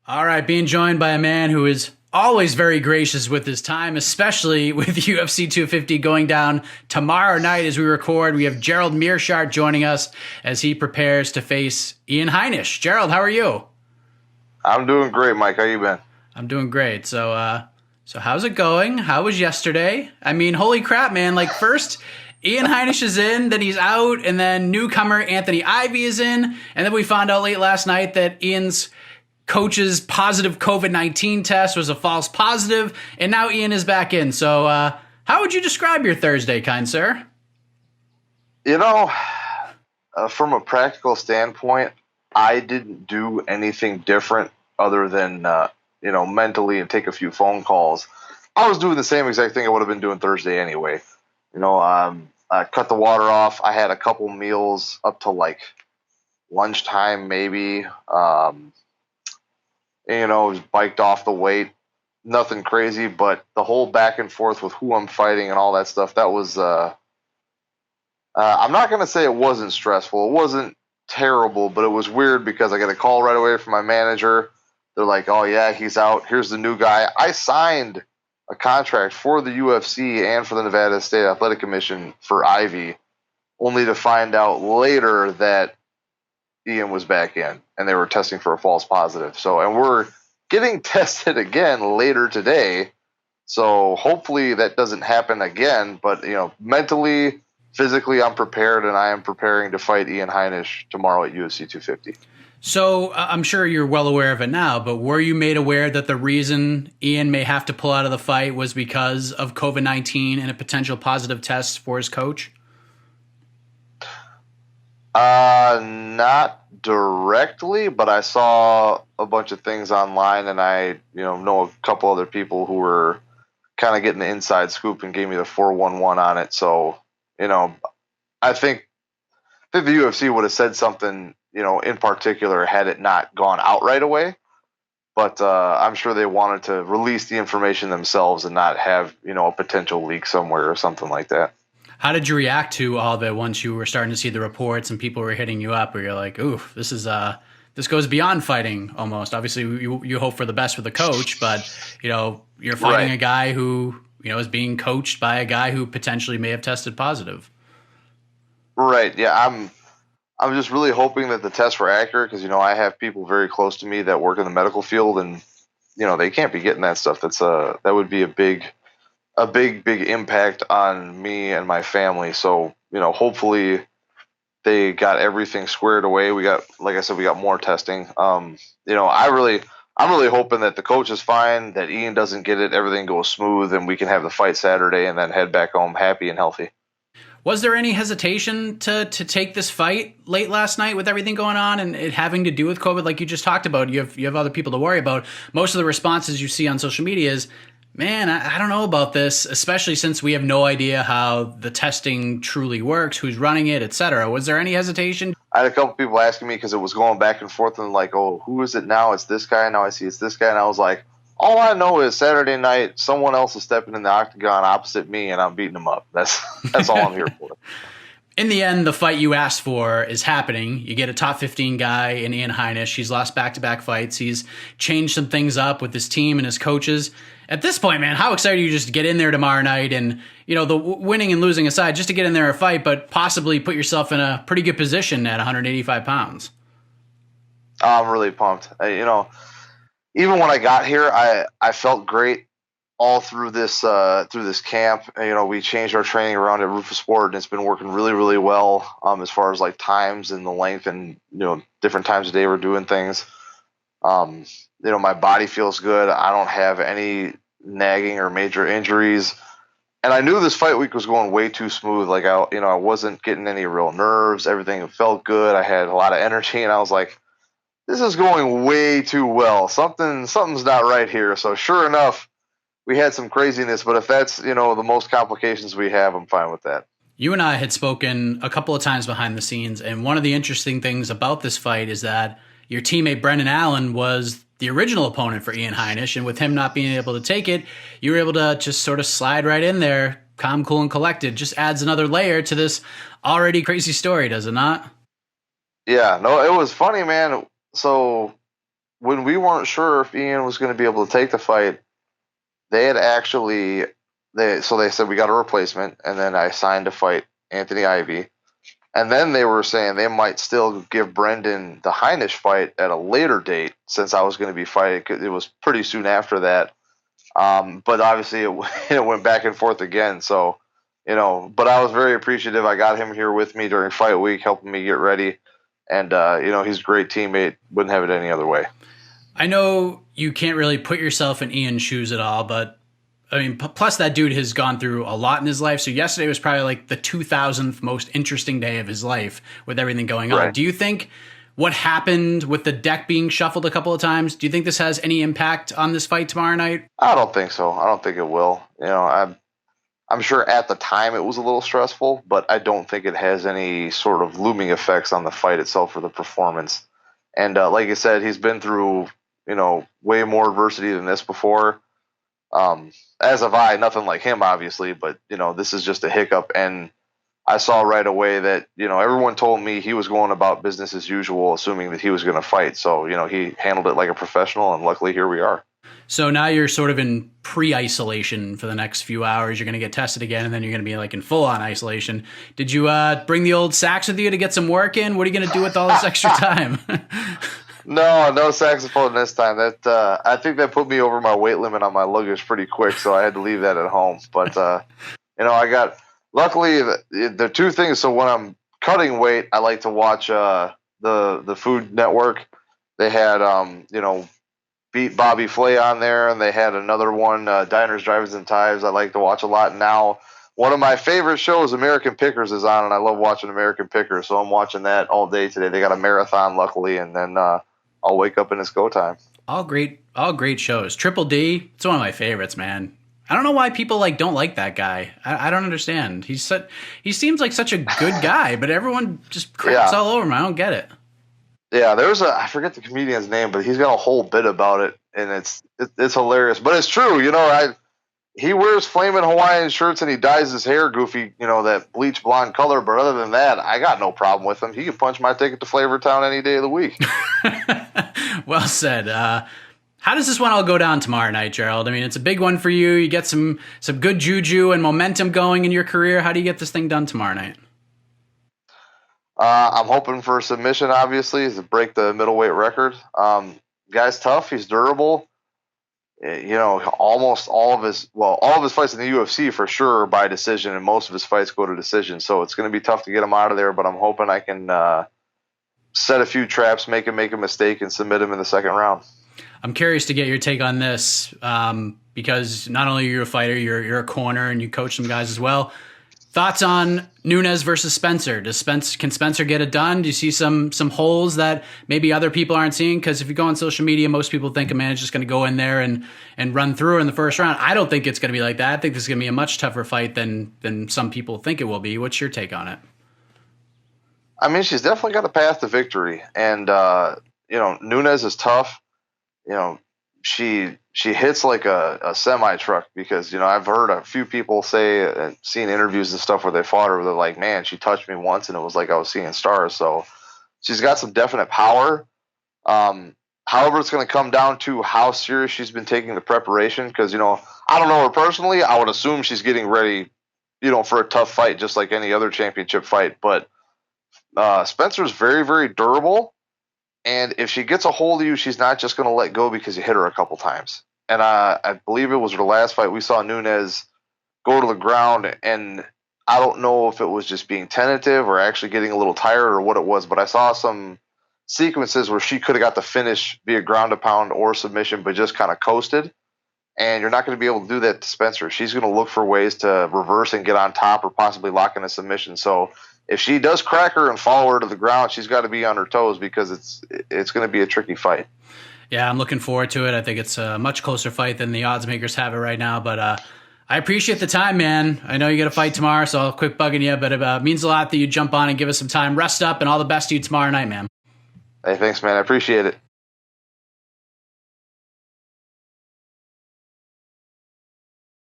All right, being joined by a man who is always very gracious with his time, especially with UFC 250 going down tomorrow night as we record. We have Gerald Meerschaert joining us as he prepares to face Ian Heinisch. Gerald, how are you? I'm doing great, Mike. How you been? I'm doing great. So how's it going? How was yesterday? I mean, holy crap, man. Like first Ian Heinisch is in, then he's out, and then newcomer Anthony Ivy is in. And then we found out late last night that Ian's coach's positive COVID-19 test was a false positive, and now Ian is back in. So how would you describe your Thursday, kind sir? You know, from a practical standpoint, I didn't do anything different other than, mentally and take a few phone calls. I was doing the same exact thing I would have been doing Thursday anyway. I cut the water off. I had a couple meals up to like lunchtime maybe. Just biked off the weight. Nothing crazy, but the whole back and forth with who I'm fighting and all that stuff, that was, I'm not going to say it wasn't stressful. It wasn't terrible, but it was weird because I got a call right away from my manager. They're like, oh, yeah, he's out. Here's the new guy. I signed a contract for the UFC and for the Nevada State Athletic Commission for Ivy, only to find out later that Ian was back in and they were testing for a false positive. And we're getting tested again later today. So hopefully that doesn't happen again. But, mentally, physically, I'm prepared, and I am preparing to fight Ian Heinisch tomorrow at UFC 250. So I'm sure you're well aware of it now, but were you made aware that the reason Ian may have to pull out of the fight was because of COVID-19 and a potential positive test for his coach? Not directly, but I saw a bunch of things online, and I, know a couple other people who were kind of getting the inside scoop and gave me the 411 on it. So, I think the UFC would have said something, in particular had it not gone out right away. But I'm sure they wanted to release the information themselves and not have, a potential leak somewhere or something like that. How did you react to all of it once you were starting to see the reports and people were hitting you up where you're like, ooh, this goes beyond fighting almost. Obviously, you hope for the best for the coach, but, you're fighting a guy who, is being coached by a guy who potentially may have tested positive. Right. Yeah. I'm just really hoping that the tests were accurate because, I have people very close to me that work in the medical field, and, they can't be getting that stuff. That would be a big impact on me and my family. So, hopefully they got everything squared away. Like I said, we got more testing. I'm really hoping that the coach is fine, that Ian doesn't get it, everything goes smooth, and we can have the fight Saturday and then head back home happy and healthy. Was there any hesitation to take this fight late last night with everything going on and it having to do with COVID? Like you just talked about, you have other people to worry about. Most of the responses you see on social media is, man, I don't know about this, especially since we have no idea how the testing truly works, who's running it, etc. Was there any hesitation? I had a couple people asking me because it was going back and forth and like, oh, who is it now? It's this guy. Now I see it's this guy. And I was like, all I know is Saturday night, someone else is stepping in the octagon opposite me and I'm beating them up. That's all I'm here for. In the end, the fight you asked for is happening. You get a top 15 guy in Ian Heinisch. He's lost back-to-back fights. He's changed some things up with his team and his coaches. At this point, man, how excited are you just to get in there tomorrow night and, the winning and losing aside, just to get in there and fight, but possibly put yourself in a pretty good position at 185 pounds? I'm really pumped. Even when I got here, I felt great all through this camp. We changed our training around at Rufus Sport, and it's been working really, really well as far as like times and the length and different times of day we're doing things. My body feels good. I don't have any nagging or major injuries, and I knew this fight week was going way too smooth. Like I wasn't getting any real nerves. Everything felt good. I had a lot of energy, and I was like, this is going way too well. Something's not right here. So sure enough, we had some craziness, but if that's, the most complications we have, I'm fine with that. You and I had spoken a couple of times behind the scenes, and one of the interesting things about this fight is that your teammate Brendan Allen was the original opponent for Ian Heinisch, and with him not being able to take it, you were able to just sort of slide right in there, calm, cool, and collected. Just adds another layer to this already crazy story, does it not? Yeah, no, it was funny, man. So when we weren't sure if Ian was going to be able to take the fight, they had actually they said we got a replacement, and then I signed to fight Anthony Ivy, and then they were saying they might still give Brendan the Heinisch fight at a later date since I was going to be fighting. 'Cause it was pretty soon after that, but obviously it went back and forth again. So but I was very appreciative. I got him here with me during fight week, helping me get ready, and he's a great teammate. Wouldn't have it any other way. I know you can't really put yourself in Ian's shoes at all, but I mean, plus that dude has gone through a lot in his life. So yesterday was probably like the 2000th most interesting day of his life with everything going on. Right. Do you think what happened with the deck being shuffled a couple of times, do you think this has any impact on this fight tomorrow night? I don't think so. I don't think it will. I'm sure at the time it was a little stressful, but I don't think it has any sort of looming effects on the fight itself or the performance. And like I said, he's been through way more adversity than this before. As have I, nothing like him, obviously, but this is just a hiccup. And I saw right away that everyone told me he was going about business as usual, assuming that he was going to fight. So he handled it like a professional, and luckily here we are. So now you're sort of in pre-isolation for the next few hours. You're going to get tested again, and then you're going to be like in full-on isolation. Did you bring the old sax with you to get some work in? What are you going to do with all this extra time? No saxophone this time. That I think that put me over my weight limit on my luggage pretty quick, so I had to leave that at home. But I got luckily the two things. So when I'm cutting weight, I like to watch the Food Network. They had Beat Bobby Flay on there, and they had another one, Diners, Drive-Ins, and Ties. I like to watch a lot now. One of my favorite shows, American Pickers, is on, and I love watching American Pickers, so I'm watching that all day today. They got a marathon, luckily, and then I'll wake up and it's go time. All great shows. Triple D, it's one of my favorites, man. I don't know why people don't like that guy. I don't understand. He seems like such a good guy, but everyone just craps all over him. I don't get it. Yeah, I forget the comedian's name, but he's got a whole bit about it, and it's hilarious. But it's true, he wears flaming Hawaiian shirts and he dyes his hair goofy, that bleach blonde color. But other than that, I got no problem with him. He can punch my ticket to Flavortown any day of the week. Well said. How does this one all go down tomorrow night, Gerald? I mean, it's a big one for you. You get some good juju and momentum going in your career. How do you get this thing done tomorrow night? I'm hoping for a submission, obviously, to break the middleweight record. Guy's tough. He's durable. Almost all of his fights in the UFC for sure are by decision, and most of his fights go to decision. So it's going to be tough to get him out of there, but I'm hoping I can set a few traps, make him make a mistake, and submit him in the second round. I'm curious to get your take on this because not only are you a fighter, you're a corner and you coach some guys as well. Thoughts on Nunes versus Spencer? Can Spencer get it done? Do you see some holes that maybe other people aren't seeing? Because if you go on social media, most people think a man is just going to go in there and run through in the first round. I don't think it's going to be like that. I think this is going to be a much tougher fight than some people think it will be. What's your take on it? I mean, she's definitely got a path to victory, and Nunes is tough. She hits like a semi truck because I've heard a few people say and seen interviews and stuff where they fought her where they're like, man, she touched me once and it was like I was seeing stars. So she's got some definite power. However, it's going to come down to how serious she's been taking the preparation because I don't know her personally. I would assume she's getting ready for a tough fight just like any other championship fight. But Spencer's very, very durable. And if she gets a hold of you, she's not just going to let go because you hit her a couple times. And I believe it was her last fight. We saw Nunes go to the ground, and I don't know if it was just being tentative or actually getting a little tired or what it was, but I saw some sequences where she could have got the finish via ground and pound or submission, but just kind of coasted. And you're not going to be able to do that to Spencer. She's going to look for ways to reverse and get on top or possibly lock in a submission. So if she does crack her and follow her to the ground, she's got to be on her toes because it's going to be a tricky fight. Yeah, I'm looking forward to it. I think it's a much closer fight than the odds makers have it right now. But I appreciate the time, man. I know you got a fight tomorrow, so I'll quit bugging you. But it means a lot that you jump on and give us some time. Rest up, and all the best to you tomorrow night, man. Hey, thanks, man. I appreciate it.